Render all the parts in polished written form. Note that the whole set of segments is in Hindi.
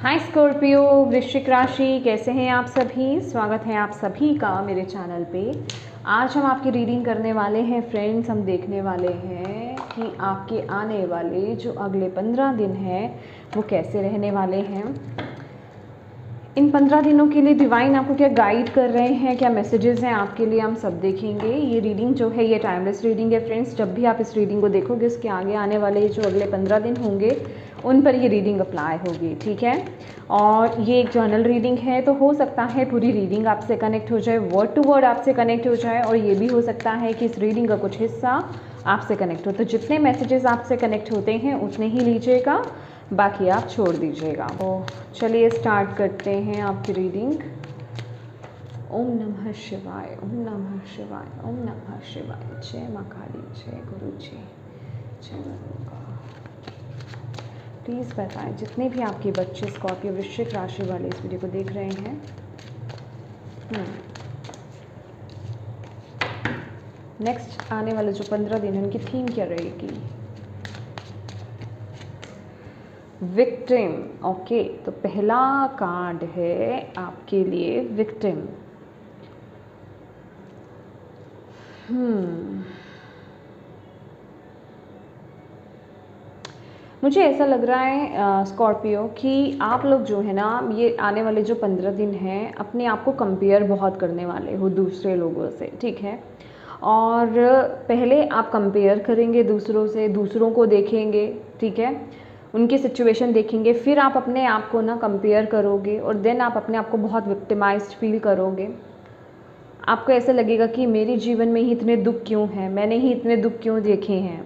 हाय स्कॉर्पियो, वृश्चिक राशि, कैसे हैं आप सभी। स्वागत है आप सभी का मेरे चैनल पे। आज हम आपकी रीडिंग करने वाले हैं फ्रेंड्स। हम देखने वाले हैं कि आपके आने वाले जो अगले 15 दिन हैं वो कैसे रहने वाले हैं। इन 15 दिनों के लिए डिवाइन आपको क्या गाइड कर रहे हैं, क्या मैसेजेस हैं आपके लिए, हम सब देखेंगे। ये रीडिंग जो है ये टाइमलेस रीडिंग है फ्रेंड्स। जब भी आप इस रीडिंग को देखोगे उसके आगे आने वाले जो अगले 15 दिन होंगे उन पर ये रीडिंग अप्लाई होगी, ठीक है। और ये एक जर्नल रीडिंग है, तो हो सकता है पूरी रीडिंग आपसे कनेक्ट हो जाए, वर्ड टू वर्ड आपसे कनेक्ट हो जाए, और ये भी हो सकता है कि इस रीडिंग का कुछ हिस्सा आपसे कनेक्ट हो। तो जितने मैसेजेस आपसे कनेक्ट होते हैं उतने ही लीजिएगा, बाकी आप छोड़ दीजिएगा। तो चलिए स्टार्ट करते हैं आपकी रीडिंग। ओम नमः शिवाय, ओम नमः शिवाय, ओम नमः शिवाय। जय माँ काली, जय गुरु जी, जय दुर्गा। प्लीज़ बताएं जितने भी आपके बच्चे स्कॉर्पियो वृश्चिक राशि वाले इस वीडियो को देख रहे हैं। नेक्स्ट आने वाले जो 15 दिन हैं उनकी थीम क्या रहेगी। Victim, okay. तो पहला कार्ड है आपके लिए विक्टिम। मुझे ऐसा लग रहा है स्कॉर्पियो कि आप लोग जो है ना, ये आने वाले जो 15 दिन हैं अपने आप को कंपेयर बहुत करने वाले हो दूसरे लोगों से, ठीक है। और पहले आप कंपेयर करेंगे दूसरों से, दूसरों को देखेंगे, ठीक है, उनकी सिचुएशन देखेंगे, फिर आप अपने आप को ना कंपेयर करोगे और देन आप अपने आप को बहुत विक्टिमाइज्ड फील करोगे। आपको ऐसा लगेगा कि मेरे जीवन में ही इतने दुख क्यों हैं, मैंने ही इतने दुख क्यों देखे हैं,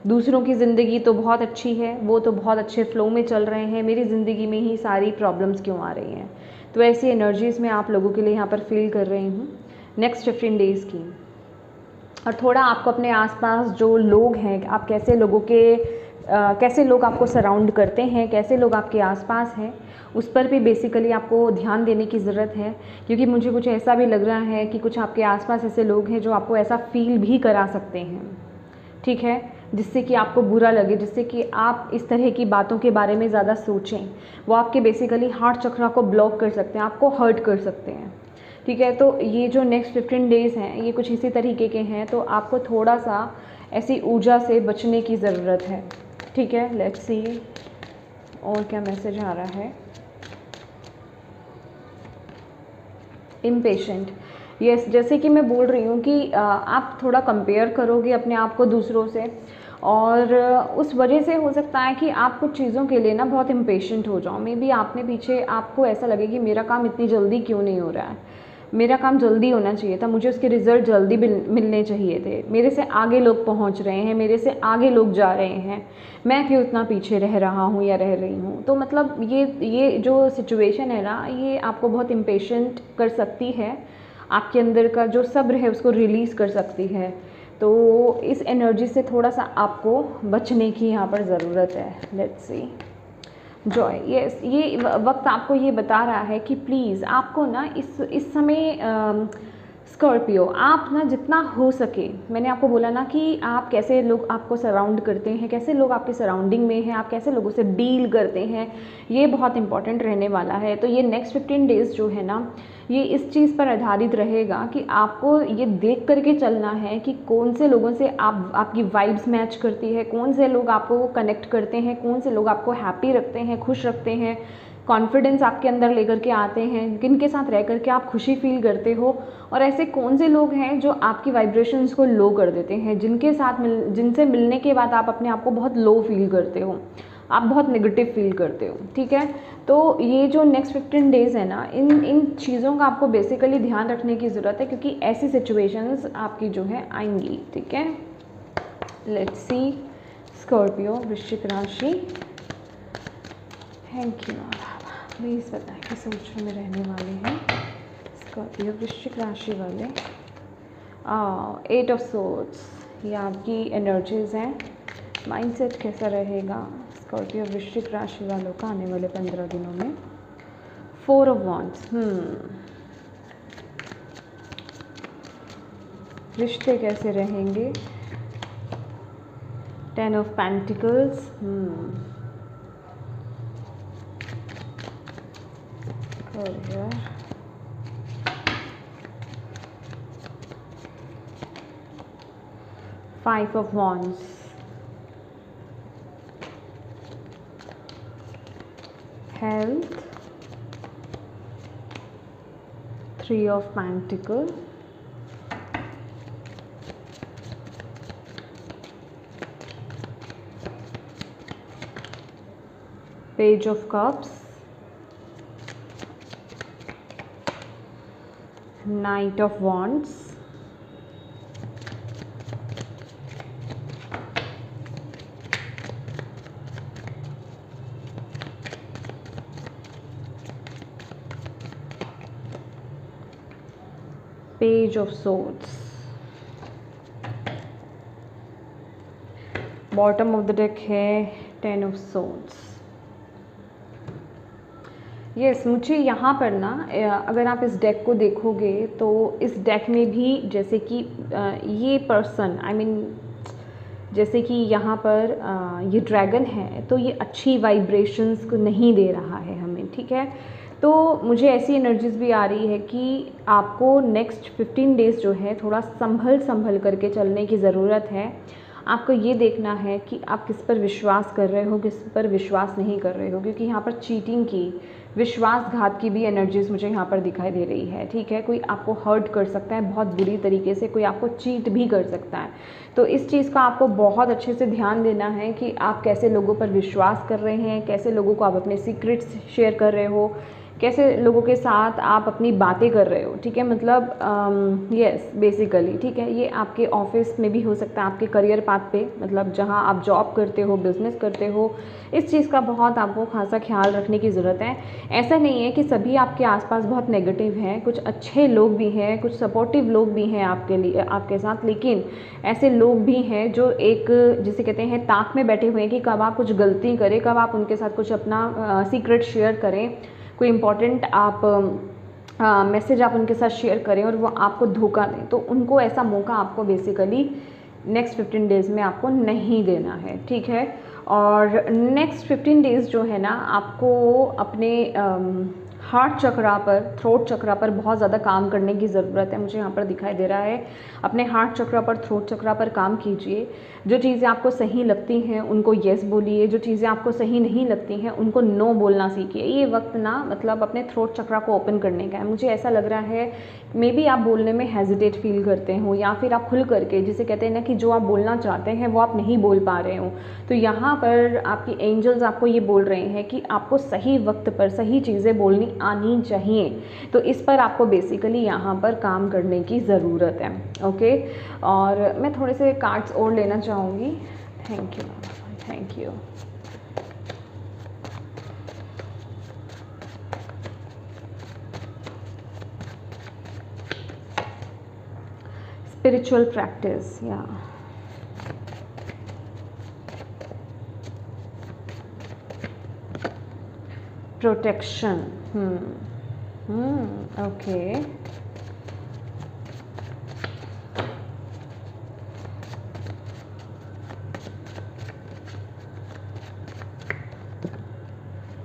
दूसरों की ज़िंदगी तो बहुत अच्छी है, वो तो बहुत अच्छे फ्लो में चल रहे हैं, मेरी ज़िंदगी में ही सारी प्रॉब्लम्स क्यों आ रही हैं। तो ऐसी एनर्जीज़ मैं आप लोगों के लिए यहाँ पर फील कर रही हूँ नेक्स्ट 15 डेज़ की। और थोड़ा आपको अपने आसपास जो लोग हैं, आप कैसे लोगों के कैसे लोग आपको सराउंड करते हैं, कैसे लोग आपके आसपास हैं, उस पर भी बेसिकली आपको ध्यान देने की ज़रूरत है। क्योंकि मुझे कुछ ऐसा भी लग रहा है कि कुछ आपके आसपास ऐसे लोग हैं जो आपको ऐसा फील भी करा सकते हैं, ठीक है, जिससे कि आपको बुरा लगे, जिससे कि आप इस तरह की बातों के बारे में ज़्यादा सोचें। वो आपके बेसिकली हार्ट चक्रा को ब्लॉक कर सकते हैं, आपको हर्ट कर सकते हैं, ठीक है। तो ये जो नेक्स्ट 15 डेज़ हैं ये कुछ इसी तरीके के हैं, तो आपको थोड़ा सा ऐसी ऊर्जा से बचने की ज़रूरत है, ठीक है। लेट्स सी और क्या मैसेज आ रहा है। इम्पेशेंट, यस, जैसे कि मैं बोल रही हूँ कि आप थोड़ा कंपेयर करोगे अपने आप को दूसरों से, और उस वजह से हो सकता है कि आप कुछ चीज़ों के लिए ना बहुत इम्पेशेंट हो जाओ। मे बी आपने पीछे आपको ऐसा लगे कि मेरा काम इतनी जल्दी क्यों नहीं हो रहा है, मेरा काम जल्दी होना चाहिए था, मुझे उसके रिज़ल्ट जल्दी मिलने चाहिए थे, मेरे से आगे लोग पहुंच रहे हैं, मेरे से आगे लोग जा रहे हैं, मैं क्यों इतना पीछे रह रहा हूँ या रह रही हूँ। तो मतलब ये जो सिचुएशन है ना, ये आपको बहुत इम्पेशेंट कर सकती है, आपके अंदर का जो सब्र है उसको रिलीज़ कर सकती है। तो इस एनर्जी से थोड़ा सा आपको बचने की यहाँ पर ज़रूरत है। लेट्स सी जॉय, ये वक्त आपको ये बता रहा है कि प्लीज़ आपको ना इस समय स्कॉर्पियो, आप ना जितना हो सके, मैंने आपको बोला ना कि आप कैसे लोग आपको सराउंड करते हैं, कैसे लोग आपके सराउंडिंग में हैं, आप कैसे लोगों से डील करते हैं, ये बहुत इंपॉर्टेंट रहने वाला है। तो ये नेक्स्ट 15 डेज़ जो है ना, ये इस चीज़ पर आधारित रहेगा कि आपको ये देख करके चलना है कि कौन से लोगों से आपकी वाइब्स मैच करती है, कौन से लोग आपको कनेक्ट करते हैं, कौन से लोग आपको हैप्पी रखते हैं, खुश रखते हैं, कॉन्फिडेंस आपके अंदर लेकर के आते हैं, किन के साथ रह करके आप खुशी फील करते हो, और ऐसे कौन से लोग हैं जो आपकी वाइब्रेशंस को लो कर देते हैं, जिनसे मिलने के बाद आप अपने आप को बहुत लो फील करते हो, आप बहुत नेगेटिव फील करते हो, ठीक है। तो ये जो नेक्स्ट 15 डेज़ है ना, इन चीज़ों का आपको बेसिकली ध्यान रखने की ज़रूरत है, क्योंकि ऐसी सिचुएशंस आपकी जो है आएंगी, ठीक है। लेट्स सी स्कॉर्पियो वृश्चिक राशि, थैंक यू। प्लीज़ बताएं किस सोच में रहने वाले हैं स्कॉर्पियो वृश्चिक राशि वाले। 8 ऑफ सोर्ड्स, ये आपकी एनर्जीज़ हैं। माइंडसेट कैसा रहेगा स्कॉर्पियो वृश्चिक राशि वालों का आने वाले 15 दिनों में। 4 ऑफ वॉन्ड्स, रिश्ते कैसे रहेंगे। 10 of pentacles, career, 5 of Wands, health, 3 of Pentacles, Page of Cups, Knight of Wands, Page of Swords. Bottom of the deck है 10 ऑफ Swords. यस, मुझे यहाँ पर ना अगर आप इस डेक को देखोगे तो इस डेक में भी जैसे कि ये पर्सन जैसे कि यहाँ पर ये ड्रैगन है तो ये अच्छी वाइब्रेशंस को नहीं दे रहा है हमें, ठीक है। तो मुझे ऐसी एनर्जीज भी आ रही है कि आपको नेक्स्ट 15 डेज़ जो है थोड़ा संभल करके चलने की ज़रूरत है। आपको ये देखना है कि आप किस पर विश्वास कर रहे हो, किस पर विश्वास नहीं कर रहे हो, क्योंकि यहाँ पर चीटिंग की, विश्वासघात की भी एनर्जीज मुझे यहाँ पर दिखाई दे रही है, ठीक है। कोई आपको हर्ट कर सकता है बहुत बुरी तरीके से, कोई आपको चीट भी कर सकता है। तो इस चीज़ का आपको बहुत अच्छे से ध्यान देना है कि आप कैसे लोगों पर विश्वास कर रहे हैं, कैसे लोगों को आप अपने सीक्रेट्स शेयर कर रहे हो, कैसे लोगों के साथ आप अपनी बातें कर रहे हो, ठीक है। मतलब यस बेसिकली, ठीक है। ये आपके ऑफिस में भी हो सकता है, आपके करियर पाथ पे, मतलब जहाँ आप जॉब करते हो, बिजनेस करते हो, इस चीज़ का बहुत आपको खासा ख्याल रखने की ज़रूरत है। ऐसा नहीं है कि सभी आपके आसपास बहुत नेगेटिव हैं, कुछ अच्छे लोग भी हैं, कुछ सपोर्टिव लोग भी हैं आपके लिए, आपके साथ, लेकिन ऐसे लोग भी हैं जो एक जिसे कहते हैं ताक में बैठे हुए हैं कि कब आप कुछ गलती करें, कब आप उनके साथ कुछ अपना सीक्रेट शेयर करें, कोई इम्पॉर्टेंट आप मैसेज आप उनके साथ शेयर करें और वो आपको धोखा दें। तो उनको ऐसा मौका आपको बेसिकली नेक्स्ट 15 डेज़ में आपको नहीं देना है, ठीक है। और नेक्स्ट 15 डेज़ जो है ना, आपको अपने हार्ट चक्रा पर, थ्रोट चक्रा पर बहुत ज़्यादा काम करने की ज़रूरत है, मुझे यहाँ पर दिखाई दे रहा है। अपने हार्ट चक्रा पर, थ्रोट चक्रा पर काम कीजिए। जो चीज़ें आपको सही लगती हैं उनको येस बोलिए, जो चीज़ें आपको सही नहीं लगती हैं उनको नो बोलना सीखिए। ये वक्त ना मतलब अपने थ्रोट चक्रा को ओपन करने का है। मुझे ऐसा लग रहा है मे बी आप बोलने में हेजिटेट फील करते हो, या फिर आप खुल करके, जिसे कहते हैं ना कि जो आप बोलना चाहते हैं वो आप नहीं बोल पा रहे हो। तो यहाँ पर आपकी एंजल्स आपको ये बोल रहे हैं कि आपको सही वक्त पर सही चीज़ें बोलनी आनी चाहिए। तो इस पर आपको बेसिकली यहाँ पर काम करने की ज़रूरत है, ओके। और मैं थोड़े से कार्ड्स और लेना चाहूँगी। Thank you, thank you. Spiritual practice, या protection, okay.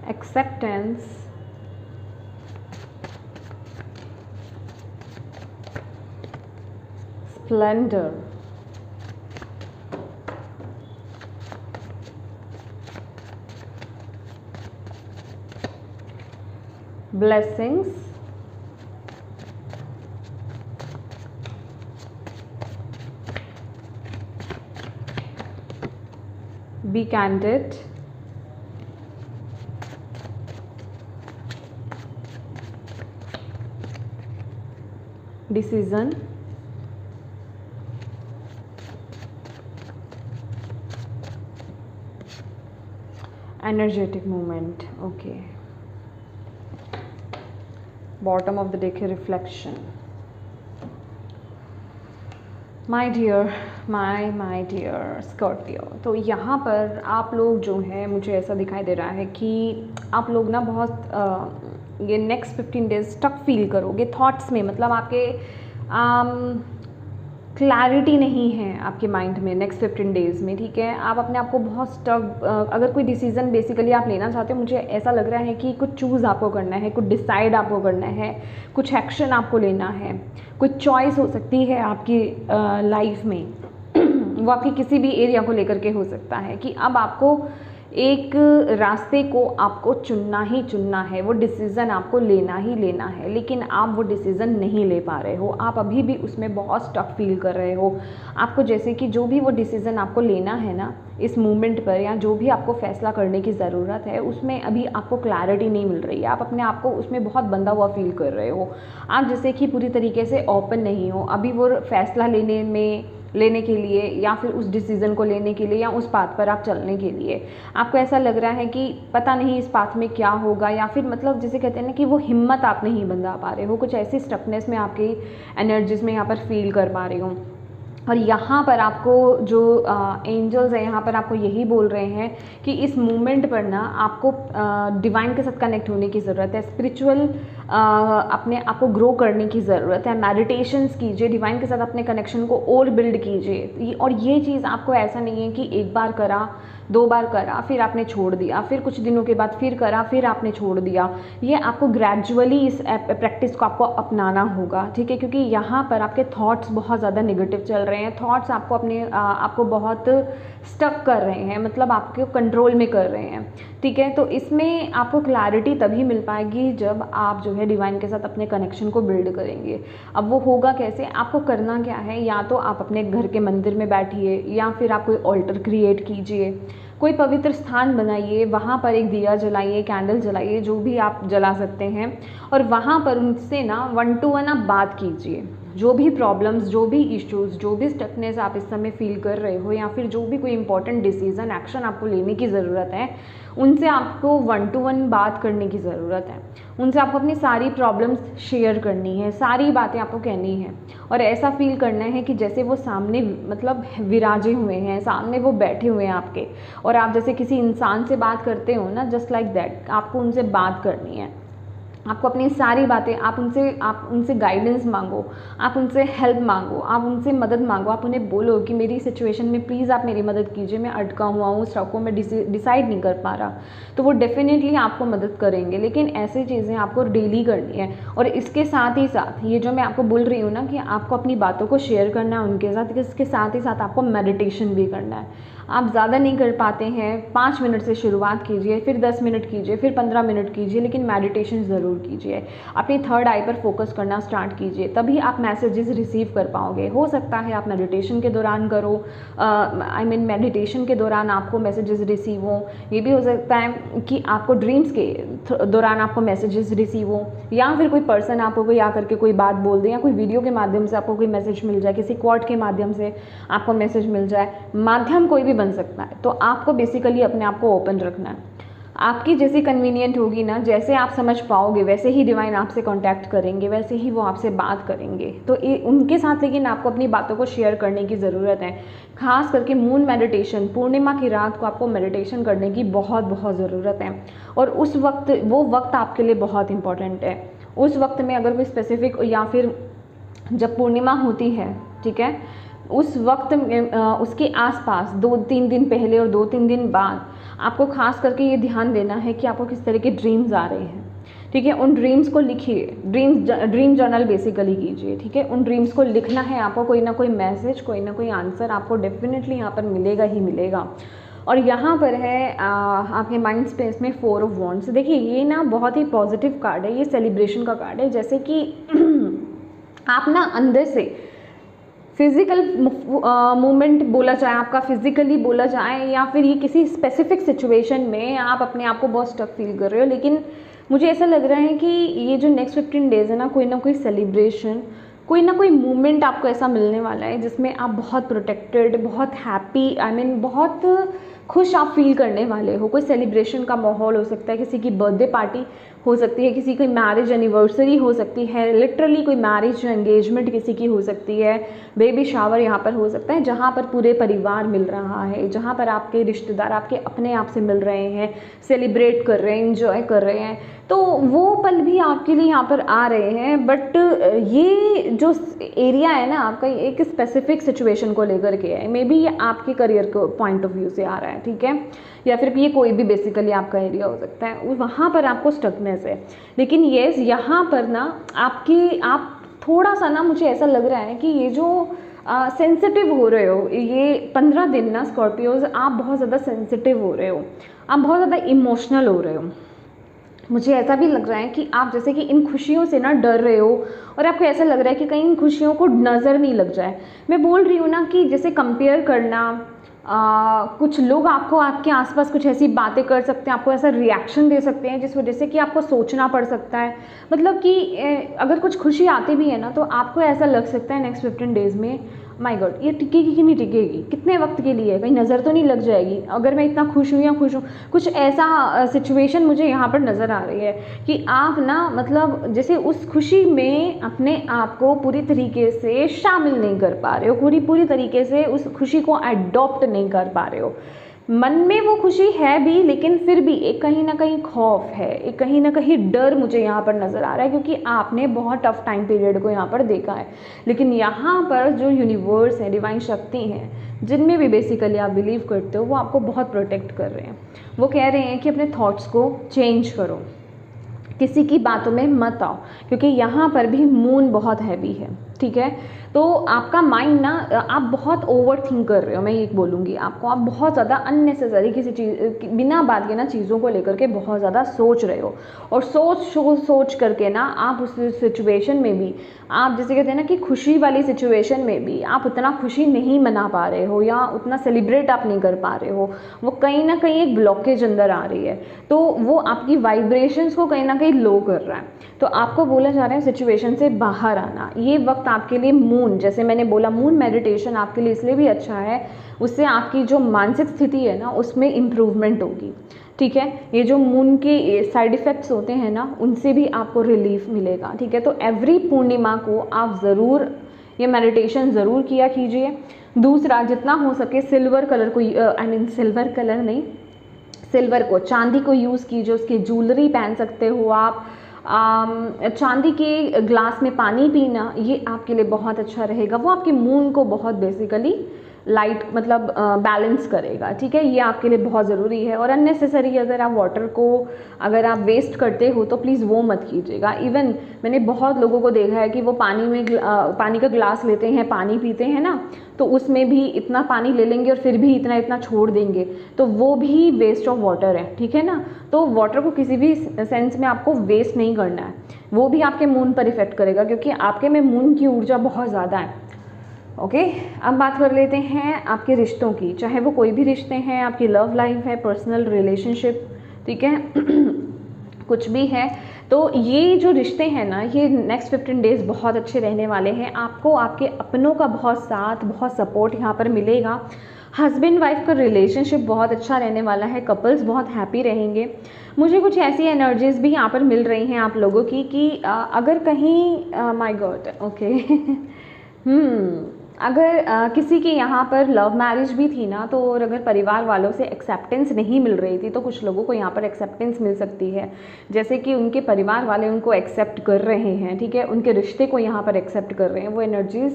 Acceptance, splendour, blessings, be candid, decision, energetic movement, okay. Bottom of the deck है रिफ्लेक्शन। माय डियर स्कॉर्पियो, तो यहाँ पर आप लोग जो हैं, मुझे ऐसा दिखाई दे रहा है कि आप लोग ना बहुत ये नेक्स्ट 15 डेज स्टक फील करोगे थॉट्स में। मतलब आपके क्लैरिटी नहीं है आपके माइंड में नेक्स्ट 15 डेज़ में, ठीक है। आप अपने आप को बहुत स्टक, अगर कोई डिसीज़न बेसिकली आप लेना चाहते हो, मुझे ऐसा लग रहा है कि कुछ चूज़ आपको करना है, कुछ डिसाइड आपको करना है, कुछ एक्शन आपको लेना है, कुछ चॉइस हो सकती है आपकी लाइफ में वो आपके किसी भी एरिया को लेकर के हो सकता है कि अब आपको एक रास्ते को आपको चुनना ही चुनना है, वो डिसीज़न आपको लेना ही लेना है, लेकिन आप वो डिसीज़न नहीं ले पा रहे हो, आप अभी भी उसमें बहुत स्टक फील कर रहे हो। आपको जैसे कि जो भी वो डिसीज़न आपको लेना है ना इस मोमेंट पर, या जो भी आपको फ़ैसला करने की ज़रूरत है, उसमें अभी आपको क्लैरिटी नहीं मिल रही है, आप अपने आप को उसमें बहुत बंधा हुआ फील कर रहे हो, आप जैसे कि पूरी तरीके से ओपन नहीं हो अभी वो फ़ैसला लेने के लिए, या फिर उस डिसीज़न को लेने के लिए, या उस पाथ पर आप चलने के लिए। आपको ऐसा लग रहा है कि पता नहीं इस पाथ में क्या होगा, या फिर मतलब जिसे कहते हैं ना कि वो हिम्मत आप नहीं बंधा पा रहे हो, कुछ ऐसी स्टकनेस में आपकी एनर्जीज में यहाँ पर फील कर पा रही हूँ। और यहाँ पर आपको जो एंजल्स हैं यहाँ पर आपको यही बोल रहे हैं कि इस मोमेंट पर ना आपको डिवाइन के साथ कनेक्ट होने की ज़रूरत है, स्पिरिचुअल अपने आप को ग्रो करने की ज़रूरत है, मेडिटेशंस कीजिए, डिवाइन के साथ अपने कनेक्शन को और बिल्ड कीजिए। और ये चीज़ आपको ऐसा नहीं है कि एक बार करा, 2 बार करा, फिर आपने छोड़ दिया, फिर कुछ दिनों के बाद फिर करा, फिर आपने छोड़ दिया। ये आपको ग्रेजुअली इस प्रैक्टिस को आपको अपनाना होगा, ठीक है, क्योंकि यहाँ पर आपके थॉट्स बहुत ज़्यादा नेगेटिव चल रहे हैं, थॉट्स आपको आपको बहुत स्टक कर रहे हैं, मतलब आपको कंट्रोल में कर रहे हैं, ठीक है। तो इसमें आपको क्लैरिटी तभी मिल पाएगी जब आप जो है डिवाइन के साथ अपने कनेक्शन को बिल्ड करेंगे। अब वो होगा कैसे, आपको करना क्या है, या तो आप अपने घर के मंदिर में बैठिए, या फिर आप कोई ऑल्टर क्रिएट कीजिए, कोई पवित्र स्थान बनाइए, वहाँ पर एक दिया जलाइए, कैंडल जलाइए, जो भी आप जला सकते हैं, और वहाँ पर उनसे ना 1 to 1 आप बात कीजिए। जो भी प्रॉब्लम्स, जो भी इश्यूज़, जो भी स्टकनेस आप इस समय फील कर रहे हो, या फिर जो भी कोई इंपॉर्टेंट डिसीज़न, एक्शन आपको लेने की ज़रूरत है, उनसे आपको 1 to 1 बात करने की ज़रूरत है। उनसे आपको अपनी सारी प्रॉब्लम्स शेयर करनी है, सारी बातें आपको कहनी है, और ऐसा फील करना है कि जैसे वो सामने मतलब विराजे हुए हैं, सामने वो बैठे हुए हैं आपके, और आप जैसे किसी इंसान से बात करते हो ना, जस्ट लाइक दैट आपको उनसे बात करनी है। आपको अपनी सारी बातें, आप उनसे गाइडेंस मांगो, आप उनसे हेल्प मांगो, आप उनसे मदद मांगो, आप उन्हें बोलो कि मेरी सिचुएशन में प्लीज़ आप मेरी मदद कीजिए, मैं अटका हुआ हूँ, स्टक हूँ, मैं डिसाइड नहीं कर पा रहा। तो वो डेफिनेटली आपको मदद करेंगे, लेकिन ऐसी चीज़ें आपको डेली करनी है। और इसके साथ ही साथ ये जो मैं आपको बोल रही हूँ ना कि आपको अपनी बातों को शेयर करना है उनके साथ, इसके साथ ही साथ आपको मेडिटेशन भी करना है। आप ज़्यादा नहीं कर पाते हैं, 5 मिनट से शुरुआत कीजिए, फिर 10 मिनट कीजिए, फिर 15 मिनट कीजिए, लेकिन मेडिटेशन ज़रूर कीजिए। अपनी थर्ड आई पर फोकस करना स्टार्ट कीजिए, तभी आप मैसेजेस रिसीव कर पाओगे। हो सकता है आप मेडिटेशन के दौरान करो, मेडिटेशन के दौरान आपको मैसेजेस रिसीव हो, ये भी हो सकता है कि आपको ड्रीम्स के दौरान आपको मैसेजेस रिसीव हो, या फिर कोई पर्सन आपको कोई आकर के कोई बात बोल दे, या कोई वीडियो के माध्यम से आपको कोई मैसेज मिल जाए, किसी क्वार्ट के माध्यम से आपको मैसेज मिल जाए। माध्यम कोई भी बन सकता है, तो आपको बेसिकली अपने आप को ओपन रखना है। आपकी जैसी कन्वीनियंट होगी ना, जैसे आप समझ पाओगे, वैसे ही डिवाइन आपसे कांटेक्ट करेंगे, वैसे ही वो आपसे बात करेंगे। तो उनके साथ लेकिन आपको अपनी बातों को शेयर करने की ज़रूरत है। खास करके मून मेडिटेशन, पूर्णिमा की रात को आपको मेडिटेशन करने की बहुत बहुत ज़रूरत है, और उस वक्त वो वक्त आपके लिए बहुत इंपॉर्टेंट है। उस वक्त में अगर कोई स्पेसिफिक, या फिर जब पूर्णिमा होती है, ठीक है, उस वक्त में उसके आसपास 2-3 दिन पहले और 2-3 दिन बाद आपको खास करके ये ध्यान देना है कि आपको किस तरह के ड्रीम्स आ रहे हैं, ठीक है। उन ड्रीम्स को लिखिए, ड्रीम जर्नल बेसिकली कीजिए, ठीक है। उन ड्रीम्स को लिखना है आपको, कोई ना कोई मैसेज, कोई ना कोई आंसर आपको डेफिनेटली यहाँ पर मिलेगा ही मिलेगा। और यहाँ पर है आपके माइंड स्पेस में 4 ऑफ वॉन्ड्स। देखिए ये ना बहुत ही पॉजिटिव कार्ड है, ये सेलिब्रेशन का कार्ड है, जैसे कि आप ना अंदर से फिज़िकल मूवमेंट बोला जाए, आपका फिज़िकली बोला जाए, या फिर ये किसी स्पेसिफिक सिचुएशन में आप अपने आप को बहुत स्टक फील कर रहे हो, लेकिन मुझे ऐसा लग रहा है कि ये जो नेक्स्ट 15 डेज़ है ना कोई सेलिब्रेशन, कोई ना कोई मूवमेंट आपको ऐसा मिलने वाला है जिसमें आप बहुत प्रोटेक्टेड, बहुत हैप्पी, बहुत खुश आप फील करने वाले हो। कोई सेलिब्रेशन का माहौल हो सकता है, किसी की बर्थडे पार्टी हो सकती है, किसी की मैरिज एनिवर्सरी हो सकती है, लिटरली कोई मैरिज एंगेजमेंट किसी की हो सकती है, बेबी शावर यहाँ पर हो सकता है, जहाँ पर पूरे परिवार मिल रहा है, जहाँ पर आपके रिश्तेदार आपके अपने आप से मिल रहे हैं, सेलिब्रेट कर रहे हैं, एंजॉय कर रहे हैं। तो वो पल भी आपके लिए यहाँ पर आ रहे हैं। बट ये जो एरिया है ना आपका, एक स्पेसिफिक सिचुएशन को लेकर के है। मे बी ये आपके करियर को पॉइंट ऑफ व्यू से आ रहा है, ठीक है, या फिर ये कोई भी बेसिकली आपका एरिया हो सकता है, वहाँ पर आपको स्टकनेस है। लेकिन येस, यहाँ पर ना आप थोड़ा सा ना, मुझे ऐसा लग रहा है कि ये जो सेंसिटिव हो रहे हो, ये 15 दिन ना स्कॉर्पियोज, आप बहुत ज़्यादा सेंसिटिव हो रहे हो, आप बहुत ज़्यादा इमोशनल हो रहे हो। मुझे ऐसा भी लग रहा है कि आप जैसे कि इन खुशियों से ना डर रहे हो, और आपको ऐसा लग रहा है कि कहीं इन खुशियों को नज़र नहीं लग जाए। मैं बोल रही हूँ ना कि जैसे कंपेयर करना, कुछ लोग आपको आपके आसपास कुछ ऐसी बातें कर सकते हैं, आपको ऐसा रिएक्शन दे सकते हैं जिस वजह से कि आपको सोचना पड़ सकता है। मतलब कि अगर कुछ खुशी आती भी है ना, तो आपको ऐसा लग सकता है नेक्स्ट 15 डेज़ में, माय गॉड ये टिकेगी कि नहीं टिकेगी, कितने वक्त के लिए, कहीं नज़र तो नहीं लग जाएगी, अगर मैं इतना खुश हूँ या खुश हूँ। कुछ ऐसा सिचुएशन मुझे यहाँ पर नज़र आ रही है कि आप ना, मतलब जैसे उस खुशी में अपने आप को पूरी तरीके से शामिल नहीं कर पा रहे हो, पूरी तरीके से उस खुशी को अडॉप्ट नहीं कर पा रहे हो। मन में वो खुशी है भी, लेकिन फिर भी एक कहीं ना कहीं खौफ है, एक कहीं ना कहीं डर मुझे यहाँ पर नज़र आ रहा है, क्योंकि आपने बहुत टफ टाइम पीरियड को यहाँ पर देखा है। लेकिन यहाँ पर जो यूनिवर्स है, डिवाइन शक्ति हैं, जिनमें भी बेसिकली आप बिलीव करते हो, वो आपको बहुत प्रोटेक्ट कर रहे हैं। वो कह रहे हैं कि अपने थॉट्स को चेंज करो, किसी की बातों में मत आओ, क्योंकि यहाँ पर भी मून बहुत हैवी है, ठीक है। तो आपका माइंड ना, आप बहुत ओवर थिंक कर रहे हो, मैं ये बोलूँगी आपको, आप बहुत ज़्यादा अननेसेसरी किसी चीज़, बिना बात के ना चीज़ों को लेकर के बहुत ज़्यादा सोच रहे हो। और सोच करके ना आप उस सिचुएशन में भी, आप जैसे कहते हैं ना कि खुशी वाली सिचुएशन में भी आप उतना खुशी नहीं मना पा रहे हो, या उतना सेलिब्रेट आप नहीं कर पा रहे हो। वो कहीं ना कहीं एक ब्लॉकेज अंदर आ रही है, तो वो आपकी वाइब्रेशंस को कहीं ना कहीं लो कर रहा है। तो आपको बोला जा रहा है सिचुएशन से बाहर आना। ये वक्त आपके लिए मून, जैसे मैंने बोला, मून मेडिटेशन आपके लिए इसलिए भी अच्छा है, उससे आपकी जो मानसिक स्थिति है ना, उसमें इम्प्रूवमेंट होगी, ठीक है। ये जो मून के साइड इफ़ेक्ट्स होते हैं ना, उनसे भी आपको रिलीफ मिलेगा, ठीक है। तो एवरी पूर्णिमा को आप ज़रूर ये मेडिटेशन ज़रूर किया कीजिए। दूसरा, जितना हो सके सिल्वर कलर को, सिल्वर कलर नहीं, सिल्वर को, चांदी को यूज़ कीजिए, उसकी ज्वेलरी पहन सकते हो आप। चांदी के ग्लास में पानी पीना, ये आपके लिए बहुत अच्छा रहेगा। वो आपके मून को बहुत बेसिकली लाइट, मतलब बैलेंस करेगा, ठीक है। ये आपके लिए बहुत ज़रूरी है। और अननेसेसरी अगर आप वाटर को अगर आप वेस्ट करते हो तो प्लीज़ वो मत कीजिएगा। इवन मैंने बहुत लोगों को देखा है कि वो पानी का ग्लास लेते हैं, पानी पीते हैं ना, तो उसमें भी इतना पानी ले लेंगे और फिर भी इतना छोड़ देंगे, तो वो भी वेस्ट ऑफ वाटर है, ठीक है ना। तो वाटर को किसी भी सेंस में आपको वेस्ट नहीं करना है, वो भी आपके मून पर इफेक्ट करेगा, क्योंकि आपके में मून की ऊर्जा बहुत ज़्यादा है। ओके, अब बात कर लेते हैं आपके रिश्तों की, चाहे वो कोई भी रिश्ते हैं, आपकी लव लाइफ है, पर्सनल रिलेशनशिप, ठीक है, कुछ भी है। तो ये जो रिश्ते हैं ना, ये नेक्स्ट 15 डेज़ बहुत अच्छे रहने वाले हैं। आपको आपके अपनों का बहुत साथ, बहुत सपोर्ट यहाँ पर मिलेगा। हस्बैंड वाइफ का रिलेशनशिप बहुत अच्छा रहने वाला है, कपल्स बहुत हैप्पी रहेंगे। मुझे कुछ ऐसी एनर्जीज भी यहाँ पर मिल रही हैं आप लोगों की कि अगर कहीं माय गॉड, ओके अगर किसी के यहाँ पर लव मैरिज भी थी ना, तो और अगर परिवार वालों से एक्सेप्टेंस नहीं मिल रही थी, तो कुछ लोगों को यहाँ पर एक्सेप्टेंस मिल सकती है, जैसे कि उनके परिवार वाले उनको एक्सेप्ट कर रहे हैं, ठीक है, उनके रिश्ते को यहाँ पर एक्सेप्ट कर रहे हैं। वो एनर्जीज़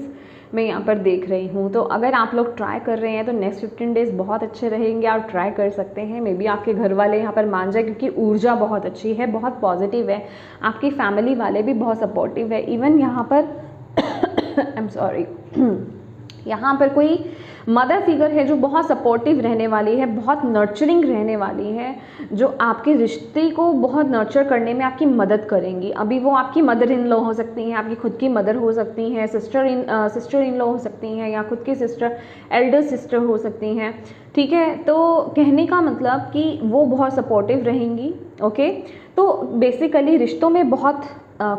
मैं यहाँ पर देख रही हूँ। तो अगर आप लोग ट्राई कर रहे हैं तो नेक्स्ट 15 डेज़ बहुत अच्छे रहेंगे, आप ट्राई कर सकते हैं। मे बी आपके घर वाले यहाँ पर मान जाए, क्योंकि ऊर्जा बहुत अच्छी है, बहुत पॉजिटिव है। आपकी फैमिली वाले भी बहुत सपोर्टिव है। इवन यहाँ पर आई एम सॉरी यहाँ पर कोई मदर फिगर है जो बहुत सपोर्टिव रहने वाली है, बहुत नर्चरिंग रहने वाली है, जो आपके रिश्ते को बहुत नर्चर करने में आपकी मदद करेंगी। अभी वो आपकी मदर इन लॉ हो सकती हैं, आपकी खुद की मदर हो सकती हैं, सिस्टर इन लॉ हो सकती हैं, या खुद की सिस्टर, एल्डर सिस्टर हो सकती हैं, ठीक है। तो कहने का मतलब कि वो बहुत सपोर्टिव रहेंगी, ओके। तो बेसिकली रिश्तों में बहुत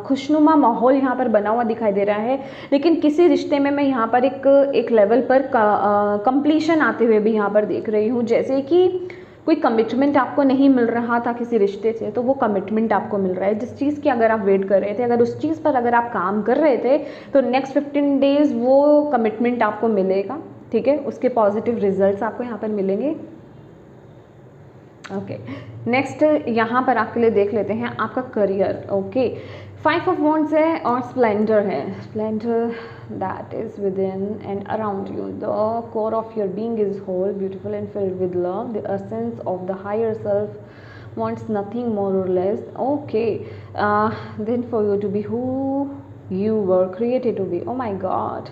खुशनुमा माहौल यहाँ पर बना हुआ दिखाई दे रहा है। लेकिन किसी रिश्ते में मैं यहाँ पर एक लेवल पर कंप्लीशन आते हुए भी यहाँ पर देख रही हूँ, जैसे कि कोई कमिटमेंट आपको नहीं मिल रहा था किसी रिश्ते से, तो वो कमिटमेंट आपको मिल रहा है। जिस चीज़ की अगर आप वेट कर रहे थे, अगर उस चीज़ पर अगर आप काम कर रहे थे, तो नेक्स्ट 15 डेज़ वो कमिटमेंट आपको मिलेगा, ठीक है। उसके पॉजिटिव रिजल्ट्स आपको यहाँ पर मिलेंगे। ओके, नेक्स्ट यहाँ पर आपके लिए देख लेते हैं आपका करियर। ओके, 5 ऑफ वॉन्ड्स है और स्प्लेंडर है। Splendour that is within and around you, the core of your being is whole, beautiful and filled with love, the essence of the higher self wants nothing more or less. Okay, then for you to be who you were created to be. Oh my God,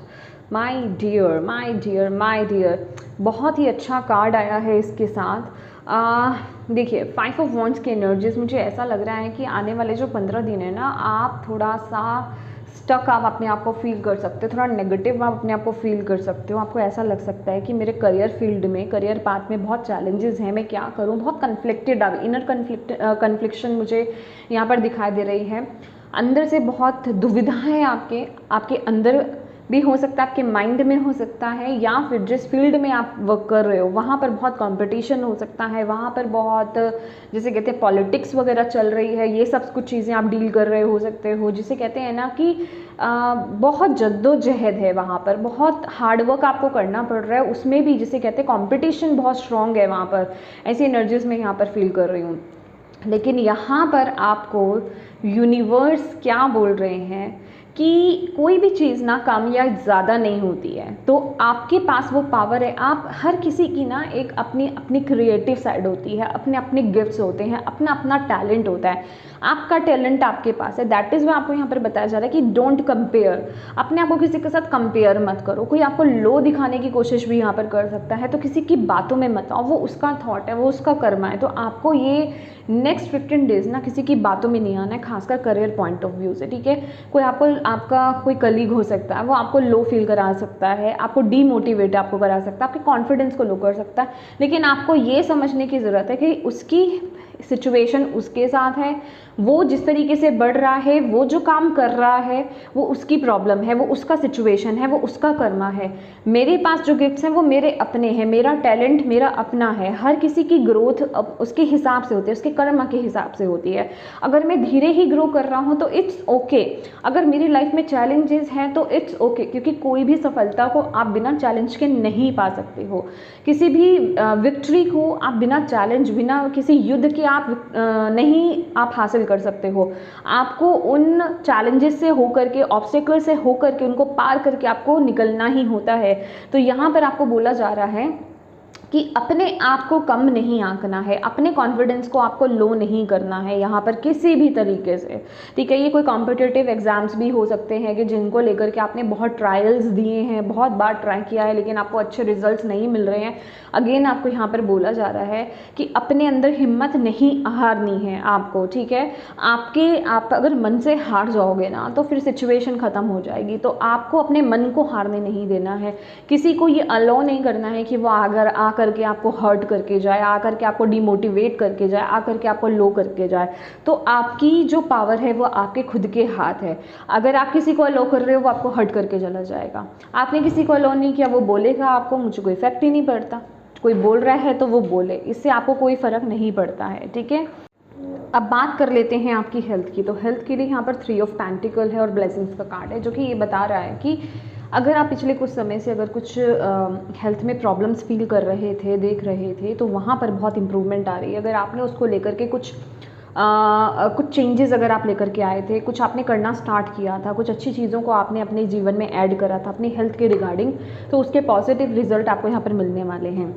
my dear, my dear, my dear, बहुत ही अच्छा कार्ड आया है इसके साथ। देखिए 5 ऑफ वॉन्ड्स की एनर्जीज, मुझे ऐसा लग रहा है कि आने वाले जो 15 दिन है ना, आप थोड़ा सा स्टक आप अपने आप को फील कर सकते हो, थोड़ा नेगेटिव आप अपने आप को फील कर सकते हो। आपको ऐसा लग सकता है कि मेरे करियर फील्ड में, करियर पाथ में बहुत चैलेंजेस हैं, मैं क्या करूं, बहुत कन्फ्लिक्टेड, इनर कन्फ्लिक्शन मुझे यहाँ पर दिखाई दे रही है। अंदर से बहुत दुविधा है आपके अंदर भी हो सकता है, आपके माइंड में हो सकता है, या फिर जिस फील्ड में आप वर्क कर रहे हो वहाँ पर बहुत कंपटीशन हो सकता है, वहाँ पर बहुत जैसे कहते हैं पॉलिटिक्स वगैरह चल रही है, ये सब कुछ चीज़ें आप डील कर रहे हो सकते हो, जिसे कहते हैं ना कि बहुत जद्दोजहद है, वहाँ पर बहुत हार्डवर्क आपको करना पड़ रहा है, उसमें भी जिसे कहते हैं कॉम्पिटिशन बहुत स्ट्रॉन्ग है वहाँ पर, ऐसी एनर्जीज मैं यहाँ पर फील कर रही हूँ। लेकिन यहाँ पर आपको यूनिवर्स क्या बोल रहे हैं कि कोई भी चीज़ ना कम या ज़्यादा नहीं होती है, तो आपके पास वो पावर है। आप हर किसी की ना एक अपनी अपनी क्रिएटिव साइड होती है, अपने अपने गिफ्ट्स होते हैं, अपना अपना टैलेंट होता है, आपका टैलेंट आपके पास है। दैट इज़ वो आपको यहाँ पर बताया जा रहा है कि डोंट कंपेयर, अपने आप को किसी के साथ कंपेयर मत करो। कोई आपको लो दिखाने की कोशिश भी यहाँ पर कर सकता है, तो किसी की बातों में मत आओ, वो उसका थॉट है, वो उसका कर्मा है। तो आपको ये नेक्स्ट 15 डेज ना किसी की बातों में नहीं आना है, खासकर करियर पॉइंट ऑफ व्यू से, ठीक है। कोई आपका कोई कलीग हो सकता है, वो आपको लो फील करा सकता है, आपको डीमोटिवेट आपको करा सकता है, आपके कॉन्फिडेंस को लो कर सकता है, लेकिन आपको ये समझने की ज़रूरत है कि उसकी सिचुएशन उसके साथ है, वो जिस तरीके से बढ़ रहा है, वो जो काम कर रहा है, वो उसकी प्रॉब्लम है, वो उसका सिचुएशन है, वो उसका कर्मा है। मेरे पास जो गिफ्ट्स हैं वो मेरे अपने हैं, मेरा टैलेंट मेरा अपना है। हर किसी की ग्रोथ उसके हिसाब से होती है, उसके कर्मा के हिसाब से होती है। अगर मैं धीरे ही ग्रो कर रहा हूँ तो इट्स ओके, अगर मेरी लाइफ में चैलेंजेस हैं तो इट्स ओके, क्योंकि कोई भी सफलता को आप बिना चैलेंज के नहीं पा सकते हो। किसी भी विक्ट्री को आप बिना चैलेंज, बिना किसी युद्ध के आप नहीं आप हासिल कर सकते हो। आपको उन चैलेंजेस से होकर के, ऑब्स्टेकल से होकर के, उनको पार करके आपको निकलना ही होता है। तो यहाँ पर आपको बोला जा रहा है कि अपने आप को कम नहीं आंकना है, अपने कॉन्फिडेंस को आपको लो नहीं करना है यहाँ पर किसी भी तरीके से, ठीक है। ये कोई कॉम्पिटिटिव एग्जाम्स भी हो सकते हैं कि जिनको लेकर के आपने बहुत ट्रायल्स दिए हैं, बहुत बार ट्राई किया है, लेकिन आपको अच्छे रिजल्ट्स नहीं मिल रहे हैं। अगेन आपको यहाँ पर बोला जा रहा है कि अपने अंदर हिम्मत नहीं हारनी है आपको, ठीक है। आप अगर मन से हार जाओगे ना तो फिर सिचुएशन ख़त्म हो जाएगी। तो आपको अपने मन को हारने नहीं देना है, किसी को ये अलाउ नहीं करना है कि वो अगर करके आपको हर्ट करके जाए, आकर के आपको डिमोटिवेट करके जाए, आकर के आपको लो करके जाए। तो आपकी जो पावर है वो आपके खुद के हाथ है। अगर आप किसी को अलाउ कर रहे हो वो आपको हर्ट करके चला जाएगा। आपने किसी को अलाउ नहीं किया, वो बोलेगा आपको, मुझे कोई इफेक्ट ही नहीं पड़ता। कोई बोल रहा है तो वो बोले, इससे आपको कोई फ़र्क नहीं पड़ता है, ठीक है। अब बात कर लेते हैं आपकी हेल्थ की। तो हेल्थ के लिए यहाँ पर 3 ऑफ पेंटिकल है और ब्लेसिंग्स का कार्ड है, जो कि ये बता रहा है कि अगर आप पिछले कुछ समय से अगर कुछ हेल्थ में प्रॉब्लम्स फील कर रहे थे, देख रहे थे, तो वहाँ पर बहुत इम्प्रूवमेंट आ रही है। अगर आपने उसको लेकर के कुछ चेंजेस अगर आप लेकर के आए थे, कुछ आपने करना स्टार्ट किया था, कुछ अच्छी चीज़ों को आपने अपने जीवन में ऐड करा था अपनी हेल्थ के रिगार्डिंग, तो उसके पॉजिटिव रिजल्ट आपको यहाँ पर मिलने वाले हैं।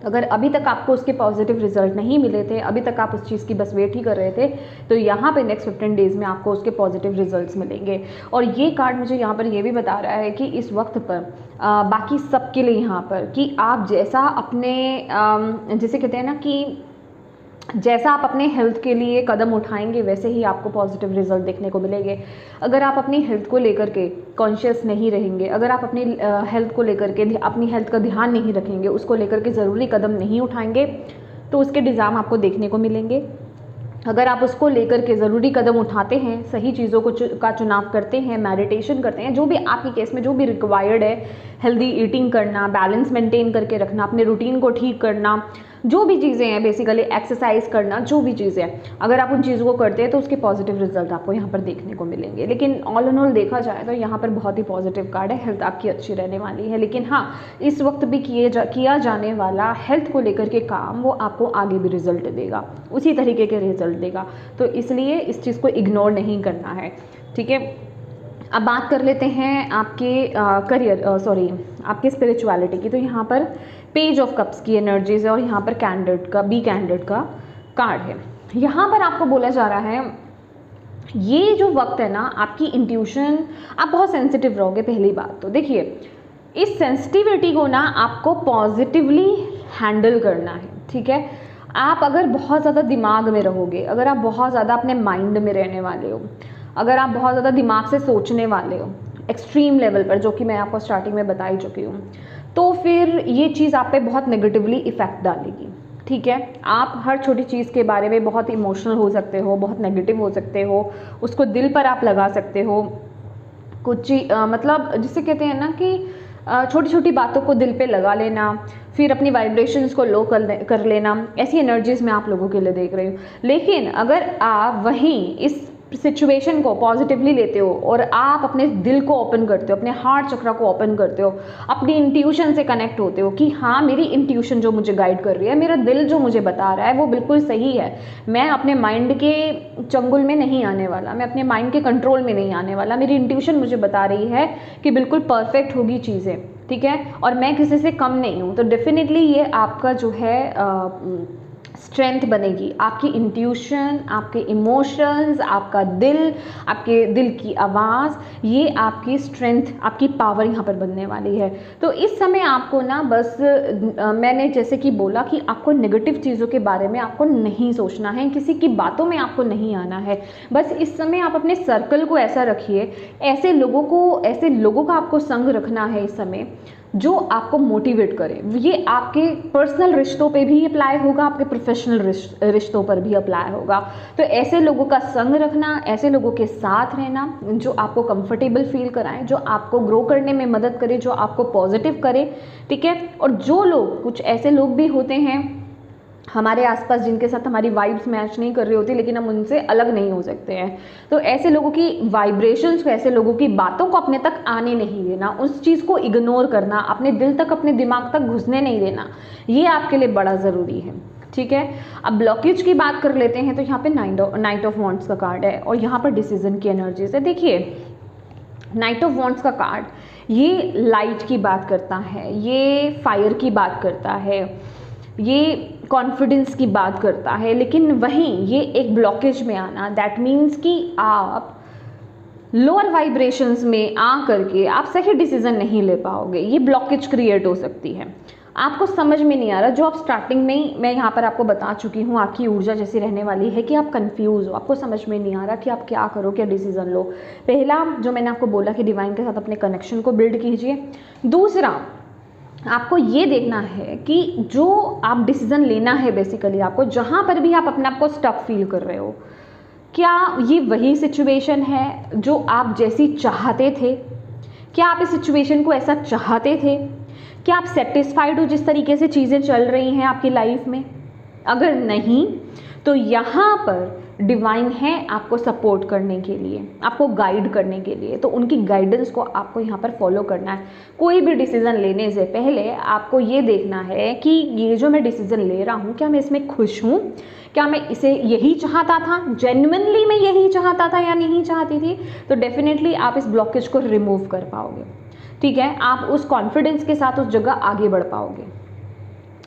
अगर अभी तक आपको उसके पॉजिटिव रिजल्ट नहीं मिले थे, अभी तक आप उस चीज़ की बस वेट ही कर रहे थे, तो यहाँ पे नेक्स्ट 15 डेज़ में आपको उसके पॉजिटिव रिजल्ट्स मिलेंगे। और ये कार्ड मुझे यहाँ पर ये भी बता रहा है कि इस वक्त पर बाकी सबके लिए यहाँ पर कि आप जैसा अपने जैसे कहते हैं ना कि जैसा आप अपने हेल्थ के लिए कदम उठाएंगे वैसे ही आपको पॉजिटिव रिजल्ट देखने को मिलेंगे। अगर आप अपनी हेल्थ को लेकर के कॉन्शियस नहीं रहेंगे, अगर आप अपनी हेल्थ को लेकर के अपनी हेल्थ का ध्यान नहीं रखेंगे, उसको लेकर के ज़रूरी कदम नहीं उठाएंगे, तो उसके डिज़ाम आपको देखने को मिलेंगे। अगर आप उसको लेकर के ज़रूरी कदम उठाते हैं, सही चीज़ों का चुनाव करते हैं, मेडिटेशन करते हैं, जो भी आपके केस में जो भी रिक्वायर्ड है, हेल्दी ईटिंग करना, बैलेंस मेंटेन करके रखना, अपने रूटीन को ठीक करना, जो भी चीज़ें हैं बेसिकली एक्सरसाइज करना, जो भी चीज़ें हैं, अगर आप उन चीज़ों को करते हैं तो उसके पॉजिटिव रिजल्ट आपको यहाँ पर देखने को मिलेंगे। लेकिन ऑल इन ऑल देखा जाए तो यहाँ पर बहुत ही पॉजिटिव कार्ड है, हेल्थ आपकी अच्छी रहने वाली है। लेकिन हाँ, इस वक्त भी किया जाने वाला हेल्थ को लेकर के काम वो आपको आगे भी रिजल्ट देगा, उसी तरीके के रिजल्ट देगा, तो इसलिए इस चीज़ को इग्नोर नहीं करना है, ठीक है। अब बात कर लेते हैं आपके आपके स्पिरिचुअलिटी की। तो यहाँ पर पेज ऑफ कप्स की एनर्जीज है और यहाँ पर कैंडिडेट का कार्ड है। यहाँ पर आपको बोला जा रहा है ये जो वक्त है ना, आपकी इंट्यूशन, आप बहुत सेंसिटिव रहोगे। पहली बात तो देखिए, इस सेंसिटिविटी को ना आपको पॉजिटिवली हैंडल करना है, ठीक है। आप अगर बहुत ज़्यादा दिमाग में रहोगे, अगर आप बहुत ज़्यादा अपने माइंड में रहने वाले हो, अगर आप बहुत ज़्यादा दिमाग से सोचने वाले हो एक्सट्रीम लेवल पर, जो कि मैं आपको स्टार्टिंग में बता ही चुकी हूँ, तो फिर ये चीज़ आप पे बहुत नेगेटिवली इफ़ेक्ट डालेगी, ठीक है। आप हर छोटी चीज़ के बारे में बहुत इमोशनल हो सकते हो, बहुत नेगेटिव हो सकते हो, उसको दिल पर आप लगा सकते हो। कुछ मतलब जिसे कहते हैं ना कि छोटी छोटी बातों को दिल पे लगा लेना, फिर अपनी वाइब्रेशंस को लो कर लेना, ऐसी एनर्जीज मैं आप लोगों के लिए देख रही हूँ। लेकिन अगर आप वहीं इस सिचुएशन को पॉजिटिवली लेते हो और आप अपने दिल को ओपन करते हो, अपने हार्ट चक्रा को ओपन करते हो, अपनी इंट्यूशन से कनेक्ट होते हो कि हाँ, मेरी इंट्यूशन जो मुझे गाइड कर रही है, मेरा दिल जो मुझे बता रहा है वो बिल्कुल सही है, मैं अपने माइंड के चंगुल में नहीं आने वाला, मैं अपने माइंड के कंट्रोल में नहीं आने वाला, मेरी इंट्यूशन मुझे बता रही है कि बिल्कुल परफेक्ट होगी चीज़ें, ठीक है, और मैं किसी से कम नहीं हूँ। तो डेफिनेटली ये आपका जो है स्ट्रेंथ बनेगी, आपकी इंट्यूशन, आपके इमोशंस, आपका दिल, आपके दिल की आवाज़, ये आपकी स्ट्रेंथ, आपकी पावर यहाँ पर बनने वाली है। तो इस समय आपको ना बस मैंने जैसे कि बोला कि आपको नेगेटिव चीज़ों के बारे में आपको नहीं सोचना है, किसी की बातों में आपको नहीं आना है। बस इस समय आप अपने सर्कल को ऐसा रखिए, ऐसे लोगों का आपको संग रखना है इस समय जो आपको मोटिवेट करे। ये आपके पर्सनल रिश्तों पे भी अप्लाई होगा, आपके प्रोफेशनल रिश्तों पर भी अप्लाई होगा। तो ऐसे लोगों का संग रखना, ऐसे लोगों के साथ रहना जो आपको कंफर्टेबल फील कराएं, जो आपको ग्रो करने में मदद करे, जो आपको पॉजिटिव करे, ठीक है। और जो लोग, कुछ ऐसे लोग भी होते हैं हमारे आसपास जिनके साथ हमारी वाइब्स मैच नहीं कर रही होती, लेकिन हम उनसे अलग नहीं हो सकते हैं। तो ऐसे लोगों की वाइब्रेशंस को, ऐसे लोगों की बातों को अपने तक आने नहीं देना, उस चीज़ को इग्नोर करना, अपने दिल तक, अपने दिमाग तक घुसने नहीं देना, ये आपके लिए बड़ा ज़रूरी है, ठीक है। अब ब्लॉकेज की बात कर लेते हैं। तो यहाँ पे नाइट ऑफ वॉन्ड्स का कार्ड है और यहाँ पर डिसीजन की एनर्जीज है। देखिए, नाइट ऑफ वॉन्ड्स का कार्ड ये लाइट की बात करता है, ये फायर की बात करता है, ये कॉन्फिडेंस की बात करता है। लेकिन वहीं ये एक ब्लॉकेज में आना, दैट मीन्स कि आप लोअर वाइब्रेशंस में आ करके आप सही डिसीजन नहीं ले पाओगे, ये ब्लॉकेज क्रिएट हो सकती है। आपको समझ में नहीं आ रहा, जो आप स्टार्टिंग में ही मैं यहाँ पर आपको बता चुकी हूँ, आपकी ऊर्जा जैसी रहने वाली है कि आप कंफ्यूज हो, आपको समझ में नहीं आ रहा कि आप क्या करो, क्या डिसीजन लो। पहला जो मैंने आपको बोला कि डिवाइन के साथ अपने कनेक्शन को बिल्ड कीजिए। दूसरा, आपको ये देखना है कि जो आप डिसीजन लेना है, बेसिकली आपको जहाँ पर भी आप अपने आप को स्टक फील कर रहे हो, क्या ये वही सिचुएशन है जो आप जैसी चाहते थे? क्या आप इस सिचुएशन को ऐसा चाहते थे? क्या आप सेटिस्फाइड हो जिस तरीके से चीज़ें चल रही हैं आपकी लाइफ में? अगर नहीं, तो यहाँ पर डिवाइन है आपको सपोर्ट करने के लिए, आपको गाइड करने के लिए। तो उनकी गाइडेंस को आपको यहाँ पर फॉलो करना है। कोई भी डिसीज़न लेने से पहले आपको ये देखना है कि ये जो मैं डिसीज़न ले रहा हूँ, क्या मैं इसमें खुश हूँ? क्या मैं इसे यही चाहता था, जेन्युइनली मैं यही चाहता था या नहीं चाहती थी? तो डेफिनेटली आप इस ब्लॉकेज को रिमूव कर पाओगे, ठीक है। आप उस कॉन्फिडेंस के साथ उस जगह आगे बढ़ पाओगे,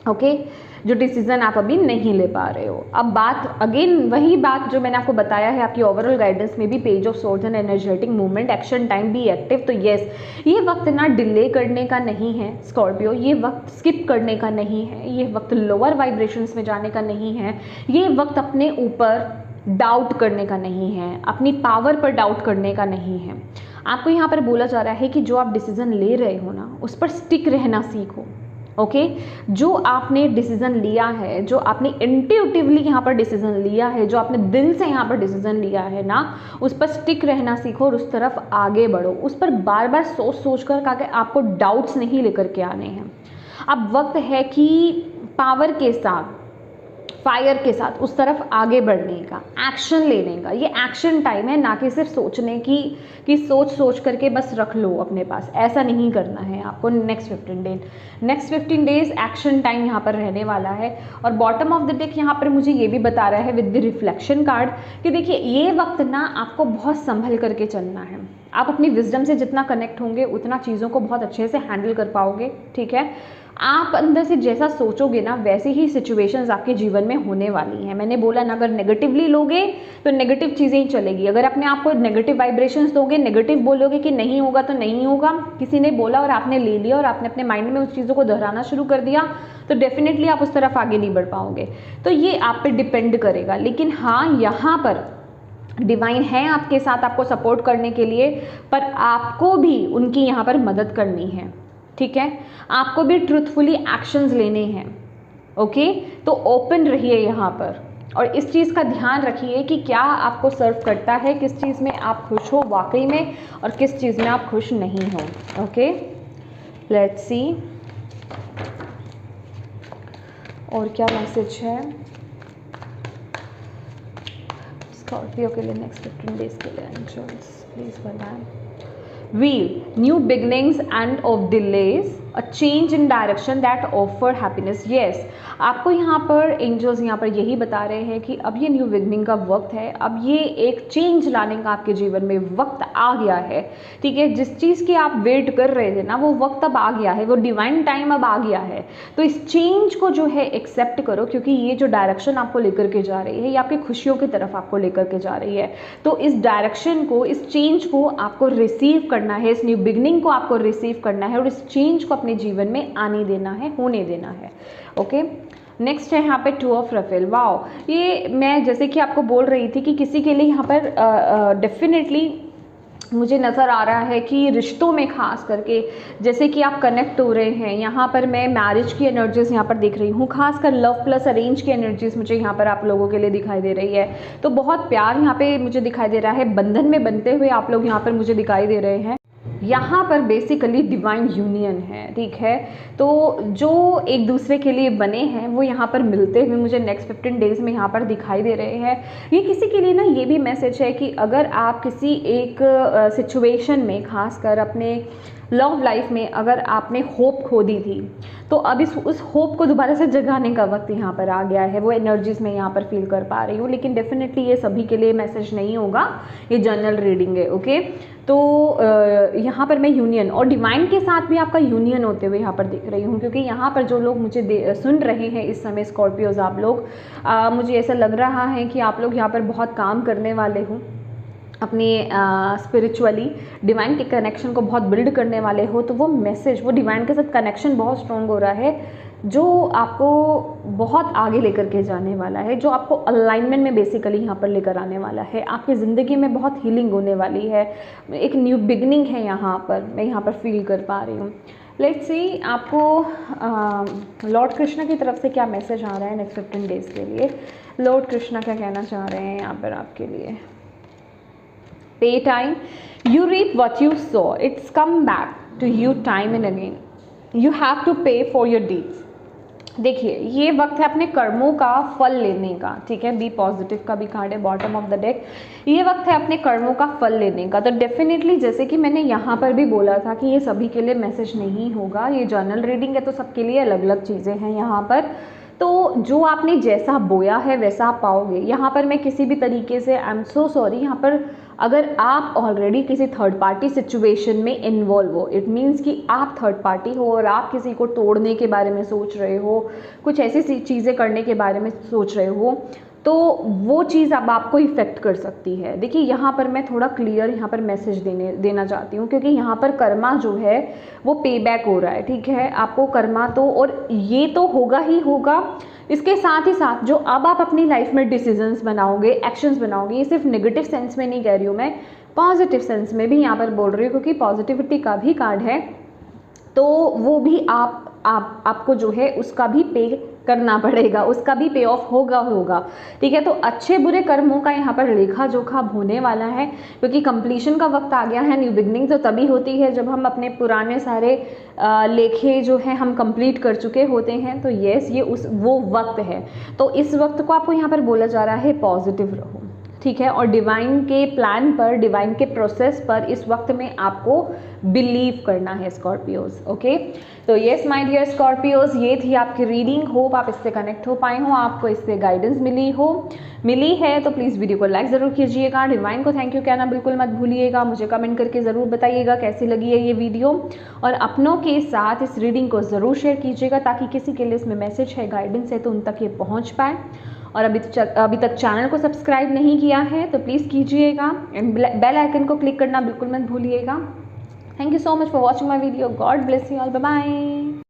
ओके। जो डिसीजन आप अभी नहीं ले पा रहे हो। अब बात अगेन वही बात जो मैंने आपको बताया है, आपकी ओवरऑल गाइडेंस में भी page of swords and energetic movement, action time, be active. तो यस, ये वक्त ना डिले करने का नहीं है स्कॉर्पियो, ये वक्त स्किप करने का नहीं है, ये वक्त लोअर वाइब्रेशंस में जाने का नहीं है, ये वक्त अपने ऊपर डाउट करने का नहीं है, अपनी पावर पर डाउट करने का नहीं है। आपको यहाँ पर बोला जा रहा है कि जो आप डिसीजन ले रहे हो ना, उस पर स्टिक रहना सीखो, ओके। जो आपने डिसीजन लिया है, जो आपने इंट्यूटिवली यहाँ पर डिसीजन लिया है, जो आपने दिल से यहाँ पर डिसीजन लिया है ना, उस पर स्टिक रहना सीखो और उस तरफ आगे बढ़ो। उस पर बार बार सोच कर आपको डाउट्स नहीं लेकर के आने हैं। अब वक्त है कि पावर के साथ, फायर के साथ उस तरफ आगे बढ़ने का, एक्शन लेने का। ये एक्शन टाइम है, ना कि सिर्फ सोचने की कि सोच करके बस रख लो अपने पास। ऐसा नहीं करना है आपको। नेक्स्ट 15 डेज एक्शन टाइम यहाँ पर रहने वाला है। और बॉटम ऑफ द डेक यहाँ पर मुझे ये भी बता रहा है विद द रिफ्लेक्शन कार्ड कि देखिए ये वक्त ना आपको बहुत संभल करके चलना है। आप अपनी विजडम से जितना कनेक्ट होंगे उतना चीज़ों को बहुत अच्छे से हैंडल कर पाओगे, ठीक है। आप अंदर से जैसा सोचोगे ना वैसे ही सिचुएशंस आपके जीवन में होने वाली हैं। मैंने बोला ना, अगर नेगेटिवली लोगे तो नेगेटिव चीज़ें ही चलेगी। अगर अपने आप को नेगेटिव वाइब्रेशंस दोगे, नेगेटिव बोलोगे कि नहीं होगा तो नहीं होगा, किसी ने बोला और आपने ले लिया और आपने अपने माइंड में उस चीज़ों को दोहराना शुरू कर दिया, तो डेफिनेटली आप उस तरफ आगे नहीं बढ़ पाओगे। तो ये आप पे डिपेंड करेगा। लेकिन हाँ, यहाँ पर डिवाइन है आपके साथ, आपको सपोर्ट करने के लिए, पर आपको भी उनकी यहाँ पर मदद करनी है, ठीक है। आपको भी ट्रूथफुली एक्शंस लेने हैं, ओके। तो ओपन रहिए यहाँ पर और इस चीज़ का ध्यान रखिए कि क्या आपको सर्व करता है, किस चीज़ में आप खुश हो वाकई में और किस चीज़ में आप खुश नहीं हो, ओके। लेट्स सी और क्या मैसेज है स्कॉर्पियो के लिए नेक्स्ट 15 डेज के लिए। एंजल्स प्लीज बताएं। Wheel, new beginnings and of delays, a change in direction that offer happiness. Yes, आपको यहाँ पर एंजल्स यहाँ पर यही बता रहे हैं कि अब ये न्यू बिगनिंग का वक्त है। अब ये एक चेंज लाने का आपके जीवन में वक्त आ गया है, ठीक है। जिस चीज़ की आप वेट कर रहे थे ना, वो वक्त अब आ गया है, वो डिवाइन टाइम अब आ गया है। तो इस चेंज को जो है एक्सेप्ट करो, क्योंकि ये जो डायरेक्शन आपको लेकर के जा रही है ये आपकी खुशियों की तरफ आपको लेकर के जा रही है। तो इस डायरेक्शन को, इस चेंज को आपको रिसीव करना है, इस न्यू बिगनिंग को आपको रिसीव करना है और इस चेंज को अपने जीवन में आने देना है, होने देना है, ओके। नेक्स्ट है यहाँ पे 2 ऑफ रफेल। वाओ, ये मैं जैसे कि आपको बोल रही थी कि किसी के लिए यहाँ पर डेफिनेटली मुझे नज़र आ रहा है कि रिश्तों में खास करके जैसे कि आप कनेक्ट हो रहे हैं। यहाँ पर मैं मैरिज की एनर्जीज़ यहाँ पर देख रही हूँ, खासकर लव प्लस अरेंज की एनर्जीज़ मुझे यहाँ पर आप लोगों के लिए दिखाई दे रही है। तो बहुत प्यार यहाँ पे मुझे दिखाई दे रहा है, बंधन में बनते हुए आप लोग यहाँ पर मुझे दिखाई दे रहे हैं। यहाँ पर बेसिकली डिवाइन यूनियन है, ठीक है। तो जो एक दूसरे के लिए बने हैं वो यहाँ पर मिलते हुए मुझे नेक्स्ट 15 डेज में यहाँ पर दिखाई दे रहे हैं। ये किसी के लिए ना ये भी मैसेज है कि अगर आप किसी एक सिचुएशन में, खासकर अपने लव लाइफ में अगर आपने होप खो दी थी, तो अब उस होप को दोबारा से जगाने का वक्त यहाँ पर आ गया है। वो एनर्जीज़ मैं यहाँ पर फील कर पा रही हूँ, लेकिन डेफिनेटली ये सभी के लिए मैसेज नहीं होगा, ये जनरल रीडिंग है, ओके। तो यहाँ पर मैं यूनियन और डिवाइन के साथ भी आपका यूनियन होते हुए यहाँ पर देख रही हूँ, क्योंकि यहाँ पर जो लोग मुझे सुन रहे हैं इस समय, स्कॉर्पियोज आप लोग, मुझे ऐसा लग रहा है कि आप लोग यहाँ पर बहुत काम करने वाले हो, अपने स्पिरिचुअली डिवाइन के कनेक्शन को बहुत बिल्ड करने वाले हो। तो वो मैसेज, वो डिवाइन के साथ कनेक्शन बहुत स्ट्रॉन्ग हो रहा है, जो आपको बहुत आगे लेकर के जाने वाला है, जो आपको अलाइनमेंट में बेसिकली यहाँ पर लेकर आने वाला है। आपकी ज़िंदगी में बहुत हीलिंग होने वाली है, एक न्यू बिगनिंग है यहाँ पर, मैं यहाँ पर फील कर पा रही हूँ। लेट्स सी आपको लॉर्ड कृष्णा की तरफ से क्या मैसेज आ रहा है नेक्स्ट 15 डेज़ के लिए। लॉर्ड कृष्णा क्या कहना चाह रहे हैं यहाँ पर आपके लिए। Pay time, you reap what you sow. It's come back to you time and again. You have to pay for your deeds. देखिए ये वक्त है अपने कर्मों का फल लेने का, ठीक है। बी पॉजिटिव का भी कार्ड है बॉटम ऑफ द डेक। ये वक्त है अपने कर्मों का फल लेने का। तो डेफिनेटली जैसे कि मैंने यहाँ पर भी बोला था कि ये सभी के लिए मैसेज नहीं होगा, ये जर्नल रीडिंग है, तो सबके लिए अलग अलग चीज़ें हैं यहाँ पर। तो जो आपने जैसा बोया है वैसा आप पाओगे। यहाँ पर मैं किसी भी तरीके से, आई एम सो सॉरी, यहाँ पर अगर आप ऑलरेडी किसी थर्ड पार्टी सिचुएशन में इन्वॉल्व हो, इट मीन्स कि आप थर्ड पार्टी हो और आप किसी को तोड़ने के बारे में सोच रहे हो, कुछ ऐसी चीज़ें करने के बारे में सोच रहे हो, तो वो चीज़ अब आपको इफ़ेक्ट कर सकती है। देखिए यहाँ पर मैं थोड़ा क्लियर यहाँ पर मैसेज देना चाहती हूँ, क्योंकि यहाँ पर कर्मा जो है वो पे बैक हो रहा है, ठीक है। आपको कर्मा तो, और ये तो होगा ही होगा, इसके साथ ही साथ जो अब आप अपनी लाइफ में डिसीजंस बनाओगे, एक्शंस बनाओगे, ये सिर्फ नेगेटिव सेंस में नहीं कह रही हूँ मैं, पॉजिटिव सेंस में भी यहाँ पर बोल रही हूँ, क्योंकि पॉजिटिविटी का भी कार्ड है। तो वो भी आपको जो है उसका भी पे करना पड़ेगा, उसका भी पे ऑफ होगा। ठीक है, तो अच्छे बुरे कर्मों का यहाँ पर लेखा जोखा होने वाला है, क्योंकि कंप्लीशन का वक्त आ गया है। न्यू बिगनिंग तो तभी होती है जब हम अपने पुराने सारे लेखे जो है हम कंप्लीट कर चुके होते हैं। तो यस, ये वो वक्त है। तो इस वक्त को आपको यहाँ पर बोला जा रहा है पॉजिटिव रहो, ठीक है, और डिवाइन के प्लान पर, डिवाइन के प्रोसेस पर इस वक्त में आपको बिलीव करना है स्कॉर्पियोज। ओके, तो येस माय डियर स्कॉर्पियोज, ये थी आपकी रीडिंग। होप आप इससे कनेक्ट हो पाए हो, आपको इससे गाइडेंस मिली है तो प्लीज़ वीडियो को लाइक ज़रूर कीजिएगा। डिवाइन को थैंक यू कहना बिल्कुल मत भूलिएगा। मुझे कमेंट करके ज़रूर बताइएगा कैसी लगी है ये वीडियो, और अपनों के साथ इस रीडिंग को ज़रूर शेयर कीजिएगा ताकि किसी के लिए इसमें मैसेज है, गाइडेंस है तो उन तक ये पहुँच पाए। और अभी तक चैनल को सब्सक्राइब नहीं किया है तो प्लीज़ कीजिएगा, एंड बेल आइकन को क्लिक करना बिल्कुल मत भूलिएगा। Thank you so much for watching my video. God bless you all, bye bye.